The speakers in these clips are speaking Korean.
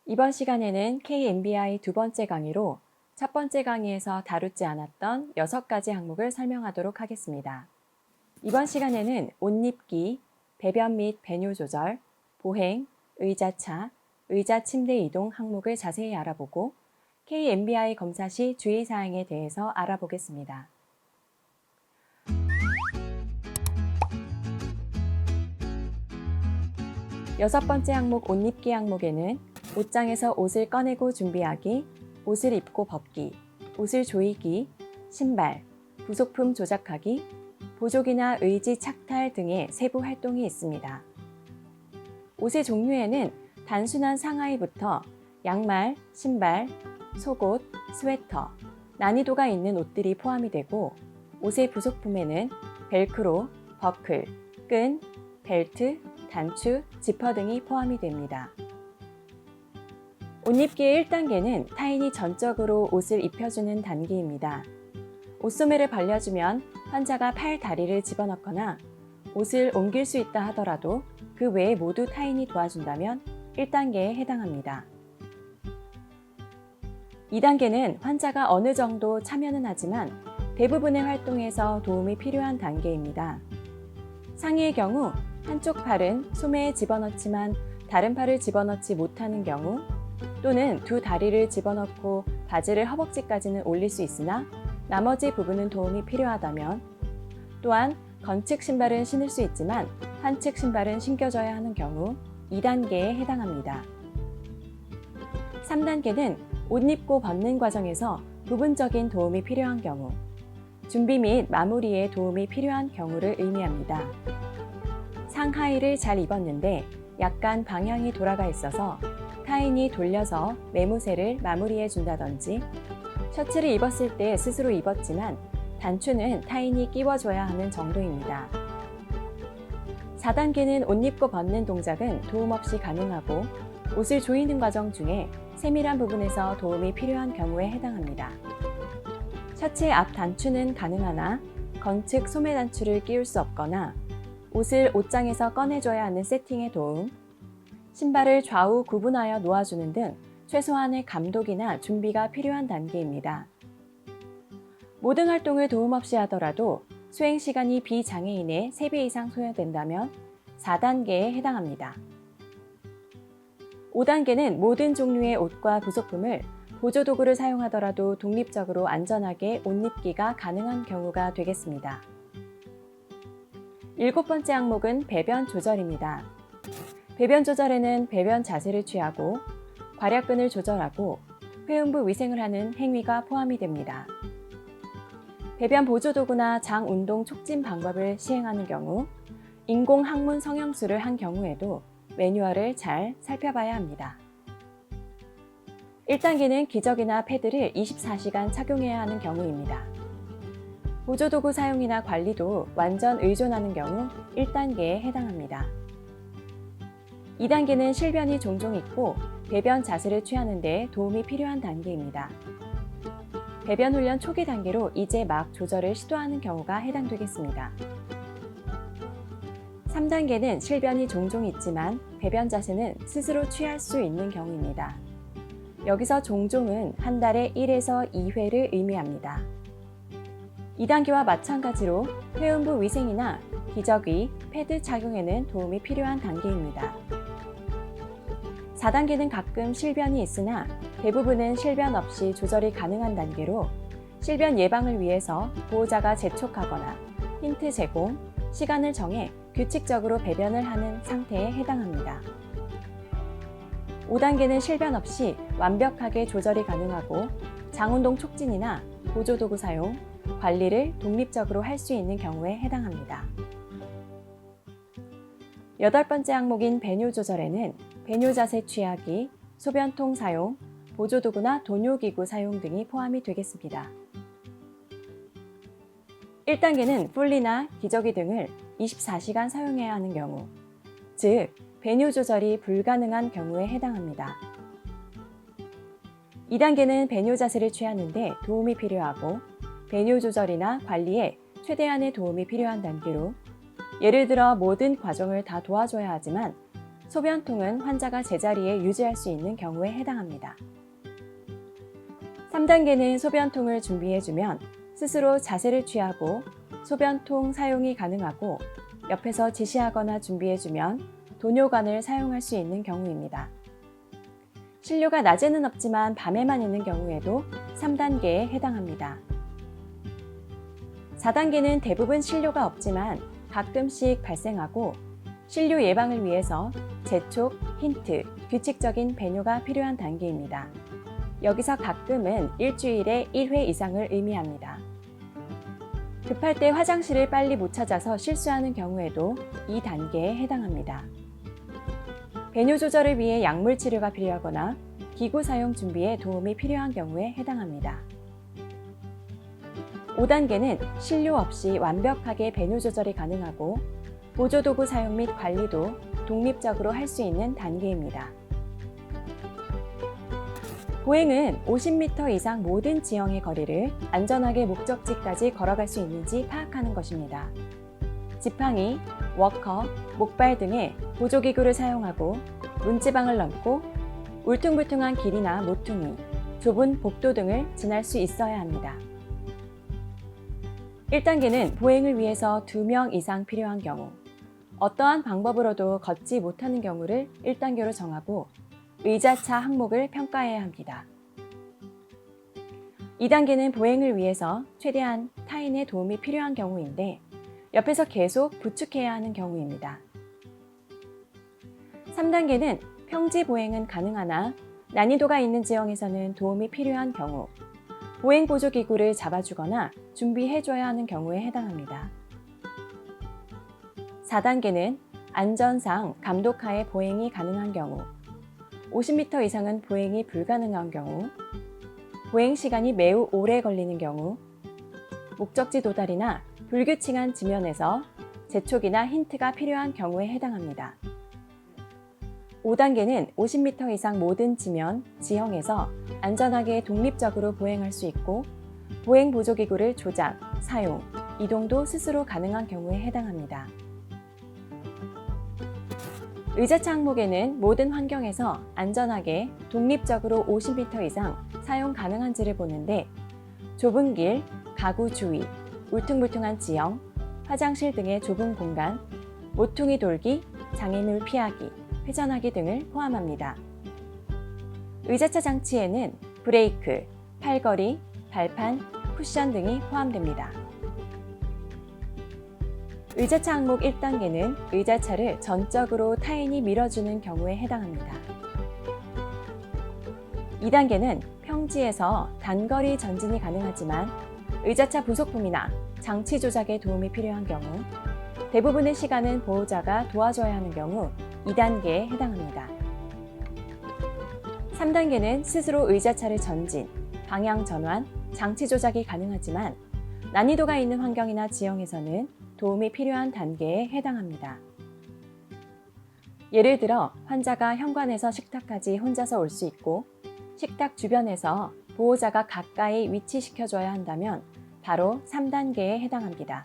이번 시간에는 KMBI 두 번째 강의로 첫 번째 강의에서 다루지 않았던 6가지 항목을 설명하도록 하겠습니다. 이번 시간에는 옷 입기, 배변 및 배뇨 조절, 보행, 의자차, 의자 침대 이동 항목을 자세히 알아보고 KMBI 검사 시 주의사항에 대해서 알아보겠습니다. 여섯 번째 항목 옷 입기 항목에는 옷장에서 옷을 꺼내고 준비하기, 옷을 입고 벗기, 옷을 조이기, 신발, 부속품 조작하기, 보조기나 의지 착탈 등의 세부 활동이 있습니다. 옷의 종류에는 단순한 상하의부터 양말, 신발, 속옷, 스웨터, 난이도가 있는 옷들이 포함이 되고 옷의 부속품에는 벨크로, 버클, 끈, 벨트, 단추, 지퍼 등이 포함이 됩니다. 옷 입기의 1단계는 타인이 전적으로 옷을 입혀주는 단계입니다. 옷소매를 벌려주면 환자가 팔, 다리를 집어넣거나 옷을 옮길 수 있다 하더라도 그 외에 모두 타인이 도와준다면 1단계에 해당합니다. 2단계는 환자가 어느 정도 참여는 하지만 대부분의 활동에서 도움이 필요한 단계입니다. 상의의 경우 한쪽 팔은 소매에 집어넣지만 다른 팔을 집어넣지 못하는 경우 또는 두 다리를 집어넣고 바지를 허벅지까지는 올릴 수 있으나 나머지 부분은 도움이 필요하다면 또한 건측 신발은 신을 수 있지만 한측 신발은 신겨져야 하는 경우 2단계에 해당합니다. 3단계는 옷 입고 벗는 과정에서 부분적인 도움이 필요한 경우, 준비 및 마무리에 도움이 필요한 경우를 의미합니다. 상하의를 잘 입었는데 약간 방향이 돌아가 있어서 타인이 돌려서 매무새를 마무리해 준다든지, 셔츠를 입었을 때 스스로 입었지만 단추는 타인이 끼워줘야 하는 정도입니다. 4단계는 옷 입고 벗는 동작은 도움 없이 가능하고 옷을 조이는 과정 중에 세밀한 부분에서 도움이 필요한 경우에 해당합니다. 셔츠의 앞 단추는 가능하나 건측 소매 단추를 끼울 수 없거나 옷을 옷장에서 꺼내줘야 하는 세팅의 도움, 신발을 좌우 구분하여 놓아주는 등 최소한의 감독이나 준비가 필요한 단계입니다. 모든 활동을 도움 없이 하더라도 수행 시간이 비장애인의 3배 이상 소요된다면 4단계에 해당합니다. 5단계는 모든 종류의 옷과 부속품을 보조도구를 사용하더라도 독립적으로 안전하게 옷 입기가 가능한 경우가 되겠습니다. 7번째 항목은 배변 조절입니다. 배변 조절에는 배변 자세를 취하고 괄약근을 조절하고 회음부 위생을 하는 행위가 포함이 됩니다. 배변 보조도구나 장 운동 촉진 방법을 시행하는 경우, 인공 항문 성형술을 한 경우에도 매뉴얼을 잘 살펴봐야 합니다. 1단계는 기저귀나 패드를 24시간 착용해야 하는 경우입니다. 보조도구 사용이나 관리도 완전 의존하는 경우 1단계에 해당합니다. 2단계는 실변이 종종 있고 배변 자세를 취하는 데 도움이 필요한 단계입니다. 배변 훈련 초기 단계로 이제 막 조절을 시도하는 경우가 해당되겠습니다. 3단계는 실변이 종종 있지만 배변 자세는 스스로 취할 수 있는 경우입니다. 여기서 종종은 한 달에 1에서 2회를 의미합니다. 2단계와 마찬가지로 회음부 위생이나 기저귀, 패드 착용에는 도움이 필요한 단계입니다. 4단계는 가끔 실변이 있으나 대부분은 실변 없이 조절이 가능한 단계로 실변 예방을 위해서 보호자가 재촉하거나 힌트 제공, 시간을 정해 규칙적으로 배변을 하는 상태에 해당합니다. 5단계는 실변 없이 완벽하게 조절이 가능하고 장운동 촉진이나 보조도구 사용, 관리를 독립적으로 할 수 있는 경우에 해당합니다. 8번째 항목인 배뇨 조절에는 배뇨 자세 취하기, 소변통 사용, 보조도구나 도뇨기구 사용 등이 포함이 되겠습니다. 1단계는 폴리나 기저귀 등을 24시간 사용해야 하는 경우, 즉 배뇨 조절이 불가능한 경우에 해당합니다. 2단계는 배뇨 자세를 취하는 데 도움이 필요하고 배뇨 조절이나 관리에 최대한의 도움이 필요한 단계로 예를 들어 모든 과정을 다 도와줘야 하지만 소변통은 환자가 제자리에 유지할 수 있는 경우에 해당합니다. 3단계는 소변통을 준비해주면 스스로 자세를 취하고 소변통 사용이 가능하고 옆에서 지시하거나 준비해주면 도뇨관을 사용할 수 있는 경우입니다. 신료가 낮에는 없지만 밤에만 있는 경우에도 3단계에 해당합니다. 4단계는 대부분 신료가 없지만 가끔씩 발생하고 신료 예방을 위해서 재촉, 힌트, 규칙적인 배뇨가 필요한 단계입니다. 여기서 가끔은 일주일에 1회 이상을 의미합니다. 급할 때 화장실을 빨리 못 찾아서 실수하는 경우에도 이 단계에 해당합니다. 배뇨 조절을 위해 약물 치료가 필요하거나 기구 사용 준비에 도움이 필요한 경우에 해당합니다. 5단계는 신료 없이 완벽하게 배뇨 조절이 가능하고 보조도구 사용 및 관리도 독립적으로 할 수 있는 단계입니다. 보행은 50m 이상 모든 지형의 거리를 안전하게 목적지까지 걸어갈 수 있는지 파악하는 것입니다. 지팡이, 워커, 목발 등의 보조기구를 사용하고 문지방을 넘고 울퉁불퉁한 길이나 모퉁이, 좁은 복도 등을 지날 수 있어야 합니다. 1단계는 보행을 위해서 2명 이상 필요한 경우, 어떠한 방법으로도 걷지 못하는 경우를 1단계로 정하고 의자차 항목을 평가해야 합니다. 2단계는 보행을 위해서 최대한 타인의 도움이 필요한 경우인데 옆에서 계속 부축해야 하는 경우입니다. 3단계는 평지 보행은 가능하나 난이도가 있는 지형에서는 도움이 필요한 경우, 보행 보조기구를 잡아주거나 준비해줘야 하는 경우에 해당합니다. 4단계는 안전상 감독하에 보행이 가능한 경우, 50m 이상은 보행이 불가능한 경우, 보행 시간이 매우 오래 걸리는 경우, 목적지 도달이나 불규칙한 지면에서 재촉이나 힌트가 필요한 경우에 해당합니다. 5단계는 50m 이상 모든 지면, 지형에서 안전하게 독립적으로 보행할 수 있고 보행 보조기구를 조작, 사용, 이동도 스스로 가능한 경우에 해당합니다. 의자차 항목에는 모든 환경에서 안전하게 독립적으로 50m 이상 사용 가능한지를 보는데 좁은 길, 가구 주위, 울퉁불퉁한 지형, 화장실 등의 좁은 공간, 모퉁이 돌기, 장애물 피하기, 회전하기 등을 포함합니다. 의자차 장치에는 브레이크, 팔걸이, 발판, 쿠션 등이 포함됩니다. 의자차 항목 1단계는 의자차를 전적으로 타인이 밀어주는 경우에 해당합니다. 2단계는 평지에서 단거리 전진이 가능하지만 의자차 부속품이나 장치 조작에 도움이 필요한 경우, 대부분의 시간은 보호자가 도와줘야 하는 경우 2단계에 해당합니다. 3단계는 스스로 의자차를 전진, 방향 전환, 장치 조작이 가능하지만 난이도가 있는 환경이나 지형에서는 도움이 필요한 단계에 해당합니다. 예를 들어 환자가 현관에서 식탁까지 혼자서 올 수 있고 식탁 주변에서 보호자가 가까이 위치시켜줘야 한다면 바로 3단계에 해당합니다.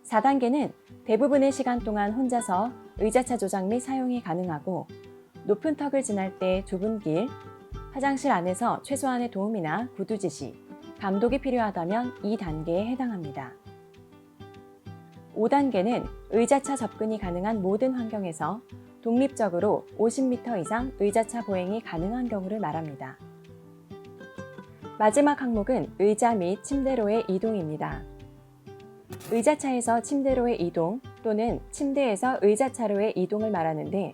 4단계는 대부분의 시간 동안 혼자서 의자차 조작 및 사용이 가능하고 높은 턱을 지날 때 좁은 길, 화장실 안에서 최소한의 도움이나 구두 지시, 감독이 필요하다면 2단계에 해당합니다. 5단계는 의자차 접근이 가능한 모든 환경에서 독립적으로 50m 이상 의자차 보행이 가능한 경우를 말합니다. 마지막 항목은 의자 및 침대로의 이동입니다. 의자차에서 침대로의 이동 또는 침대에서 의자차로의 이동을 말하는데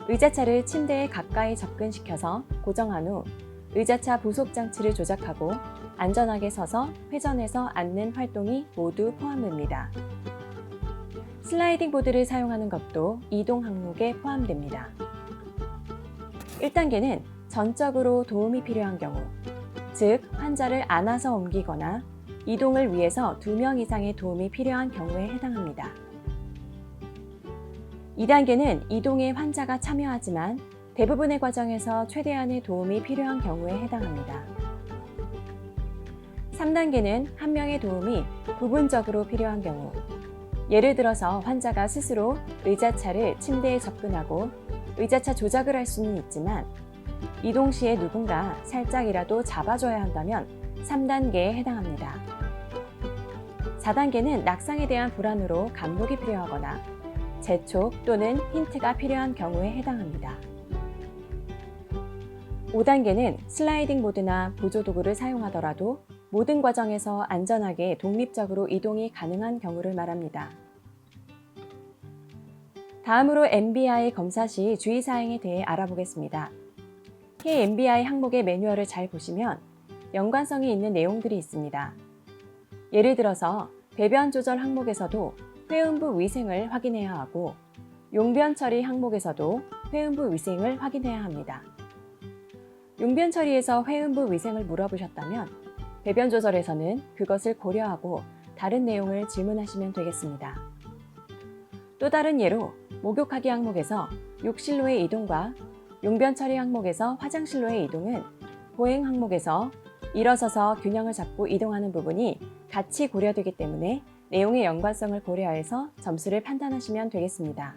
의자차를 침대에 가까이 접근시켜서 고정한 후 의자차 부속 장치를 조작하고 안전하게 서서 회전해서 앉는 활동이 모두 포함됩니다. 슬라이딩 보드를 사용하는 것도 이동 항목에 포함됩니다. 1단계는 전적으로 도움이 필요한 경우, 즉 환자를 안아서 옮기거나 이동을 위해서 2명 이상의 도움이 필요한 경우에 해당합니다. 2단계는 이동에 환자가 참여하지만 대부분의 과정에서 최대한의 도움이 필요한 경우에 해당합니다. 3단계는 한 명의 도움이 부분적으로 필요한 경우, 예를 들어서 환자가 스스로 의자차를 침대에 접근하고 의자차 조작을 할 수는 있지만 이동 시에 누군가 살짝이라도 잡아줘야 한다면 3단계에 해당합니다. 4단계는 낙상에 대한 불안으로 감독이 필요하거나 재촉 또는 힌트가 필요한 경우에 해당합니다. 5단계는 슬라이딩 보드나 보조도구를 사용하더라도 모든 과정에서 안전하게 독립적으로 이동이 가능한 경우를 말합니다. 다음으로 MBI 검사 시 주의사항에 대해 알아보겠습니다. KMBI 항목의 매뉴얼을 잘 보시면 연관성이 있는 내용들이 있습니다. 예를 들어서 배변 조절 항목에서도 회음부 위생을 확인해야 하고 용변 처리 항목에서도 회음부 위생을 확인해야 합니다. 용변 처리에서 회음부 위생을 물어보셨다면 배변 조절에서는 그것을 고려하고 다른 내용을 질문하시면 되겠습니다. 또 다른 예로 목욕하기 항목에서 욕실로의 이동과 용변 처리 항목에서 화장실로의 이동은 보행 항목에서 일어서서 균형을 잡고 이동하는 부분이 같이 고려되기 때문에 내용의 연관성을 고려해서 점수를 판단하시면 되겠습니다.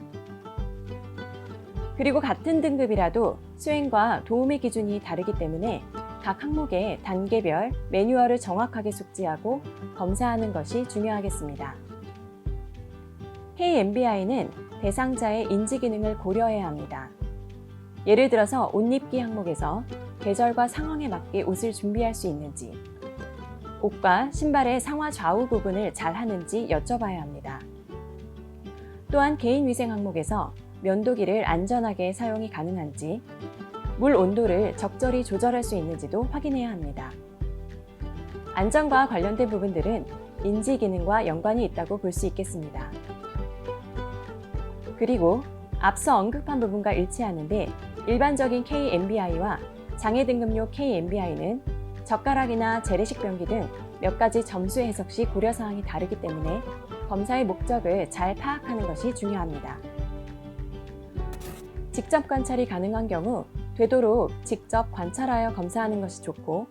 그리고 같은 등급이라도 수행과 도움의 기준이 다르기 때문에 각 항목의 단계별 매뉴얼을 정확하게 숙지하고 검사하는 것이 중요하겠습니다. KMBI는 대상자의 인지 기능을 고려해야 합니다. 예를 들어서 옷 입기 항목에서 계절과 상황에 맞게 옷을 준비할 수 있는지, 옷과 신발의 상하 좌우 구분을 잘 하는지 여쭤봐야 합니다. 또한 개인위생 항목에서 면도기를 안전하게 사용이 가능한지, 물 온도를 적절히 조절할 수 있는지도 확인해야 합니다. 안전과 관련된 부분들은 인지 기능과 연관이 있다고 볼 수 있겠습니다. 그리고 앞서 언급한 부분과 일치하는데 일반적인 KMBI와 장애 등급용 KMBI는 젓가락이나 재래식 변기 등 몇 가지 점수 해석 시 고려사항이 다르기 때문에 검사의 목적을 잘 파악하는 것이 중요합니다. 직접 관찰이 가능한 경우 되도록 직접 관찰하여 검사하는 것이 좋고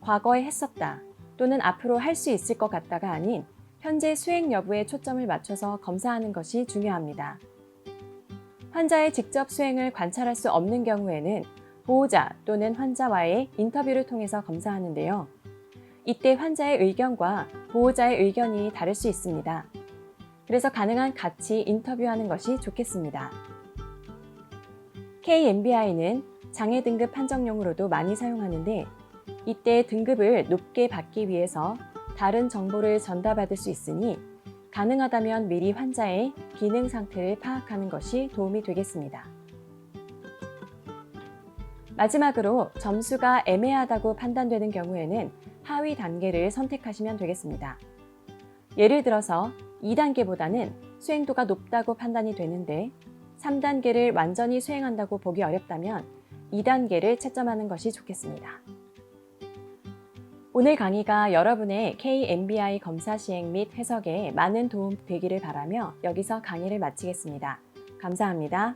과거에 했었다 또는 앞으로 할 수 있을 것 같다가 아닌 현재 수행 여부에 초점을 맞춰서 검사하는 것이 중요합니다. 환자의 직접 수행을 관찰할 수 없는 경우에는 보호자 또는 환자와의 인터뷰를 통해서 검사하는데요. 이때 환자의 의견과 보호자의 의견이 다를 수 있습니다. 그래서 가능한 같이 인터뷰하는 것이 좋겠습니다. KMBI는 장애 등급 판정용으로도 많이 사용하는데 이때 등급을 높게 받기 위해서 다른 정보를 전달받을 수 있으니 가능하다면 미리 환자의 기능 상태를 파악하는 것이 도움이 되겠습니다. 마지막으로 점수가 애매하다고 판단되는 경우에는 하위 단계를 선택하시면 되겠습니다. 예를 들어서 2단계보다는 수행도가 높다고 판단이 되는데 3단계를 완전히 수행한다고 보기 어렵다면 2단계를 채점하는 것이 좋겠습니다. 오늘 강의가 여러분의 KMBI 검사 시행 및 해석에 많은 도움 되기를 바라며 여기서 강의를 마치겠습니다. 감사합니다.